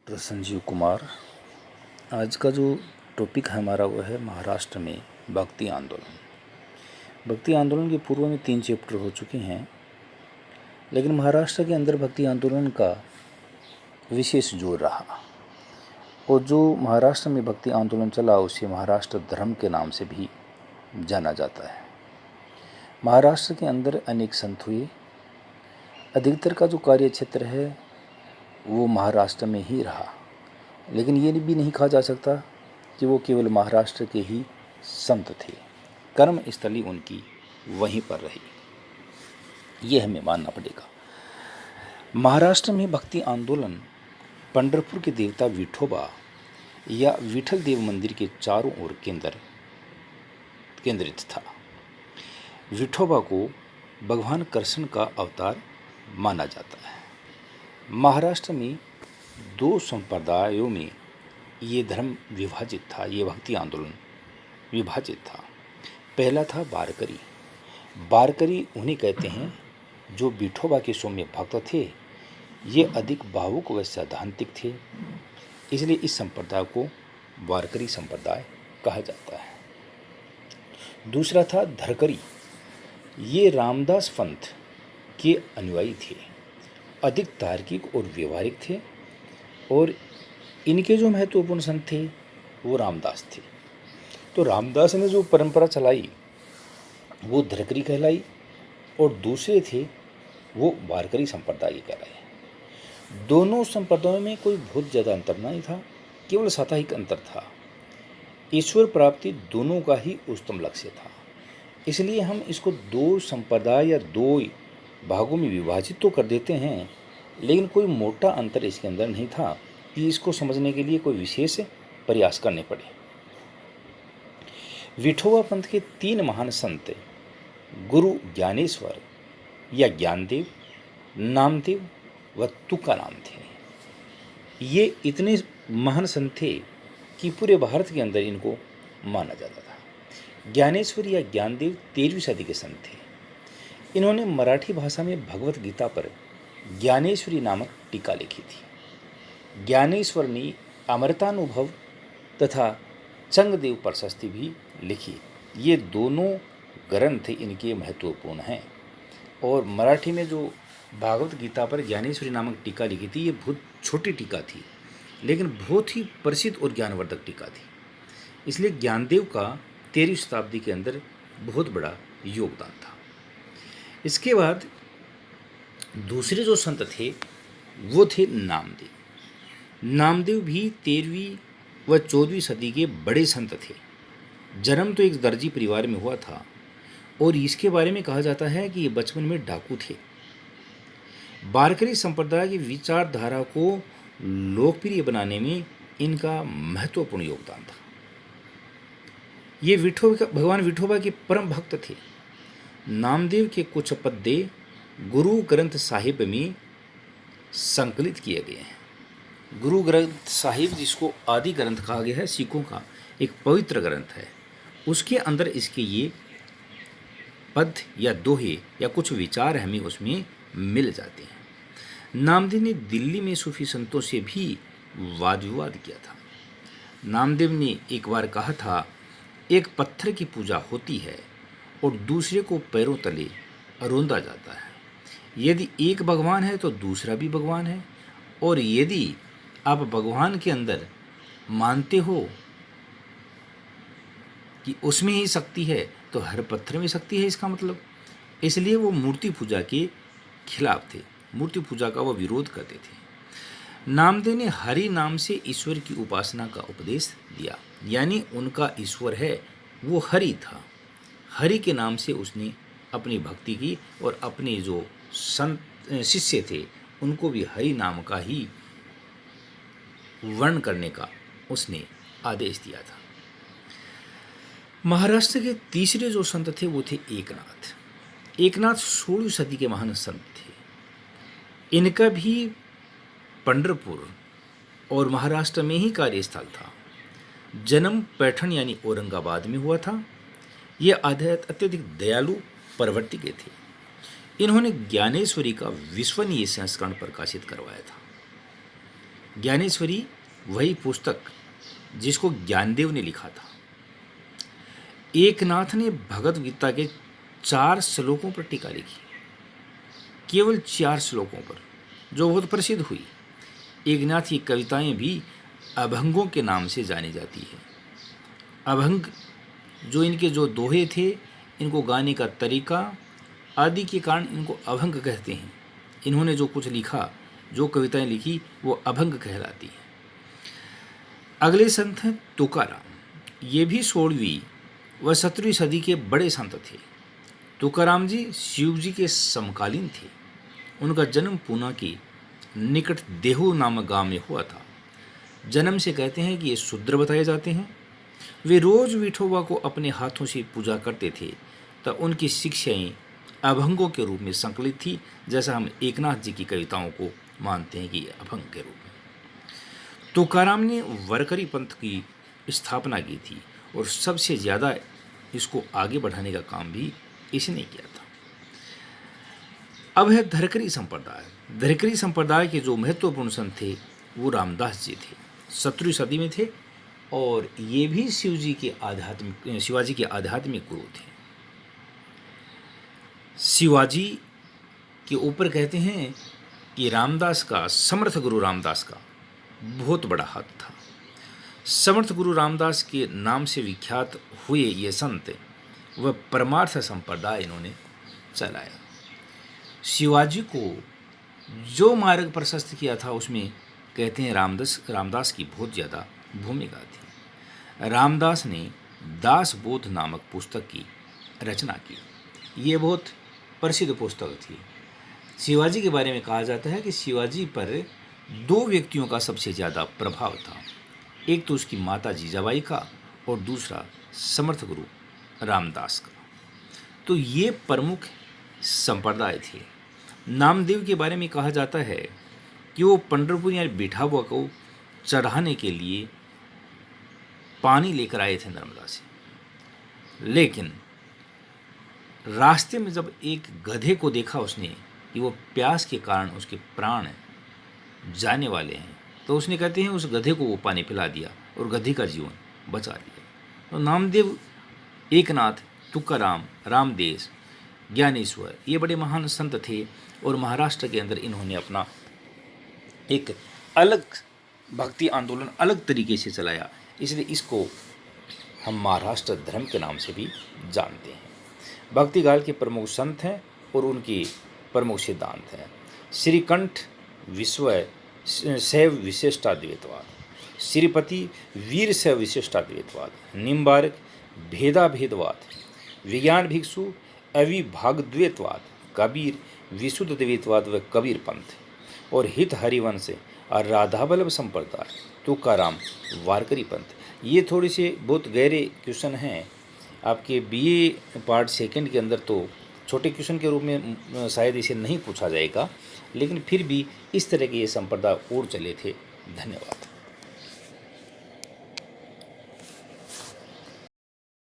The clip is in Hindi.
डॉक्टर संजीव कुमार। आज का जो टॉपिक है हमारा वो है महाराष्ट्र में भक्ति आंदोलन। भक्ति आंदोलन के पूर्व में 3 चैप्टर हो चुके हैं, लेकिन महाराष्ट्र के अंदर भक्ति आंदोलन का विशेष जोर रहा और जो महाराष्ट्र में भक्ति आंदोलन चला उसे महाराष्ट्र धर्म के नाम से भी जाना जाता है। महाराष्ट्र के अंदर अनेक संत हुए। अधिकतर का जो कार्य क्षेत्र है वो महाराष्ट्र में ही रहा, लेकिन ये भी नहीं कहा जा सकता कि वो केवल महाराष्ट्र के ही संत थे। कर्म स्थली उनकी वहीं पर रही, ये हमें मानना पड़ेगा। महाराष्ट्र में भक्ति आंदोलन पंढरपुर के देवता विठोबा या विठल देव मंदिर के चारों ओर केंद्रित था। विठोबा को भगवान कृष्ण का अवतार माना जाता है। महाराष्ट्र में 2 संप्रदायों में ये धर्म विभाजित था, ये भक्ति आंदोलन विभाजित था। पहला था वारकरी। वारकरी उन्हें कहते हैं जो विठोबा के सौम्य भक्त थे। ये अधिक भावुक व सैद्धांतिक थे, इसलिए इस संप्रदाय को वारकरी संप्रदाय कहा जाता है। दूसरा था धरकरी। ये रामदास पंथ के अनुयायी थे, अधिक तार्किक और व्यवहारिक थे और इनके जो महत्वपूर्ण संत थे वो रामदास थे। तो रामदास ने जो परंपरा चलाई वो धरकरी कहलाई और दूसरे थे वो वारकरी संप्रदाय कहलाए। दोनों संप्रदायों में कोई बहुत ज़्यादा अंतर नहीं था, केवल साप्ताहिक अंतर था। ईश्वर प्राप्ति दोनों का ही उच्चतम लक्ष्य था, इसलिए हम इसको 2 संप्रदाय या 2 भागों में विभाजित तो कर देते हैं, लेकिन कोई मोटा अंतर इसके अंदर नहीं था कि इसको समझने के लिए कोई विशेष प्रयास करने पड़े। विठोबा पंथ के 3 महान संत गुरु ज्ञानेश्वर या ज्ञानदेव, नामदेव व तुकाराम थे। ये इतने महान संत थे कि पूरे भारत के अंदर इनको माना जाता था। ज्ञानेश्वर या ज्ञानदेव 13वीं सदी के संत थे। इन्होंने मराठी भाषा में भगवत गीता पर ज्ञानेश्वरी नामक टीका लिखी थी। ज्ञानेश्वर ने अमृतानुभव तथा चंगदेव प्रशस्ति भी लिखी। ये दोनों ग्रंथ इनके महत्वपूर्ण हैं और मराठी में जो भागवत गीता पर ज्ञानेश्वरी नामक टीका लिखी थी, ये बहुत छोटी टीका थी, लेकिन बहुत ही प्रसिद्ध और ज्ञानवर्धक टीका थी। इसलिए ज्ञानदेव का 13वीं शताब्दी के अंदर बहुत बड़ा योगदान था। इसके बाद दूसरे जो संत थे वो थे नामदेव। नामदेव भी 13वीं व 14वीं सदी के बड़े संत थे। जन्म तो एक दर्जी परिवार में हुआ था और इसके बारे में कहा जाता है कि ये बचपन में डाकू थे। वारकरी संप्रदाय की विचारधारा को लोकप्रिय बनाने में इनका महत्वपूर्ण योगदान था। ये भगवान विठोबा के परम भक्त थे। नामदेव के कुछ पद्य गुरु ग्रंथ साहिब में संकलित किए गए हैं। गुरु ग्रंथ साहिब, जिसको आदि ग्रंथ कहा गया है, सिखों का एक पवित्र ग्रंथ है, उसके अंदर इसके ये पद या दोहे या कुछ विचार हमें उसमें मिल जाते हैं। नामदेव ने दिल्ली में सूफी संतों से भी वाद विवाद किया था। नामदेव ने एक बार कहा था, एक पत्थर की पूजा होती है और दूसरे को पैरों तले अरोंदा जाता है। यदि एक भगवान है तो दूसरा भी भगवान है, और यदि आप भगवान के अंदर मानते हो कि उसमें ही शक्ति है तो हर पत्थर में शक्ति है, इसका मतलब। इसलिए वो मूर्ति पूजा के खिलाफ थे, मूर्ति पूजा का वो विरोध करते थे। नामदेव ने हरि नाम से ईश्वर की उपासना का उपदेश दिया, यानी उनका ईश्वर है वो हरि था। हरि के नाम से उसने अपनी भक्ति की और अपने जो संत शिष्य थे उनको भी हरि नाम का ही वर्ण करने का उसने आदेश दिया था। महाराष्ट्र के तीसरे जो संत थे वो थे एकनाथ। एकनाथ 16वीं सदी के महान संत थे। इनका भी पंढरपुर और महाराष्ट्र में ही कार्यस्थल था। जन्म पैठण यानी औरंगाबाद में हुआ था। ये अत्यधिक दयालु प्रवृत्ति के थे। इन्होंने ज्ञानेश्वरी का विश्वसनीय संस्करण प्रकाशित करवाया था। ज्ञानेश्वरी वही पुस्तक जिसको ज्ञानदेव ने लिखा था। एकनाथ ने भगवत गीता के 4 श्लोकों पर टीका लिखी, केवल 4 श्लोकों पर, जो बहुत प्रसिद्ध हुई। एकनाथ की कविताएं भी अभंगों के नाम से जानी जाती है। अभंग जो इनके जो दोहे थे, इनको गाने का तरीका आदि के कारण इनको अभंग कहते हैं। इन्होंने जो कुछ लिखा, जो कविताएं लिखी, वो अभंग कहलाती है। अगले संत हैं तुकाराम। ये भी 16वीं व 17वीं सदी के बड़े संत थे। तुकाराम जी शिव जी के समकालीन थे। उनका जन्म पूना के निकट देहू नामक गांव में हुआ था। जन्म से कहते हैं कि ये शूद्र बताए जाते हैं। वे रोज विठोबा को अपने हाथों से पूजा करते थे, तो उनकी शिक्षाएं अभंगों के रूप में संकलित थी, जैसा हम एकनाथ जी की कविताओं को मानते हैं कि अभंग के रूप में। तुकाराम ने वरकरी पंथ की स्थापना की थी और सबसे ज़्यादा इसको आगे बढ़ाने का काम भी इसने किया था। अब है धरकरी संप्रदाय। धरकरी संप्रदाय के जो महत्वपूर्ण संत थे वो रामदास जी थे। 17वीं सदी में थे और ये भी शिवाजी के आध्यात्मिक गुरु थे। शिवाजी के ऊपर कहते हैं कि रामदास का, समर्थ गुरु रामदास का बहुत बड़ा हाथ था। समर्थ गुरु रामदास के नाम से विख्यात हुए ये संत वह परमार्थ संप्रदाय इन्होंने चलाया। शिवाजी को जो मार्ग प्रशस्त किया था उसमें कहते हैं रामदास की बहुत ज़्यादा भूमिका थी। रामदास ने दास बोध नामक पुस्तक की रचना की। ये बहुत प्रसिद्ध पुस्तक थी। शिवाजी के बारे में कहा जाता है कि शिवाजी पर 2 व्यक्तियों का सबसे ज़्यादा प्रभाव था। एक तो उसकी माता जीजाबाई का और दूसरा समर्थ गुरु रामदास का। तो ये प्रमुख संप्रदाय थे। नामदेव के बारे में कहा जाता है कि वो पंढरपुर या बिठावा को चढ़ाने के लिए पानी लेकर आए थे नर्मदा से, लेकिन रास्ते में जब एक गधे को देखा उसने कि वो प्यास के कारण उसके प्राण जाने वाले हैं, तो उसने कहते हैं उस गधे को वो पानी पिला दिया और गधे का जीवन बचा लिया। तो नामदेव, एकनाथ, तुकाराम, रामदेव, ज्ञानेश्वर ये बड़े महान संत थे और महाराष्ट्र के अंदर इन्होंने अपना एक अलग भक्ति आंदोलन अलग तरीके से चलाया, इसलिए इसको हम महाराष्ट्र धर्म के नाम से भी जानते हैं। भक्ति काल के प्रमुख संत हैं और उनकी प्रमुख सिद्धांत हैं श्रीकंठ विश्व शैव विशिष्टाद्वैतवाद, श्रीपति वीर शैव विशिष्टाद्वैतवाद, निम्बारक भेदाभेदवाद, विज्ञान भिक्षु अविभागद्वैतवाद, कबीर विशुद्ध द्वैतवाद व कबीर पंथ, और हित हरिवंश और राधावल्लभ संप्रदाय, तुकाराम वारकरी पंथ। ये थोड़े से बहुत गहरे क्वेश्चन हैं। आपके बीए पार्ट 2 के अंदर तो छोटे क्वेश्चन के रूप में शायद इसे नहीं पूछा जाएगा, लेकिन फिर भी इस तरह के ये संप्रदाय और चले थे। धन्यवाद।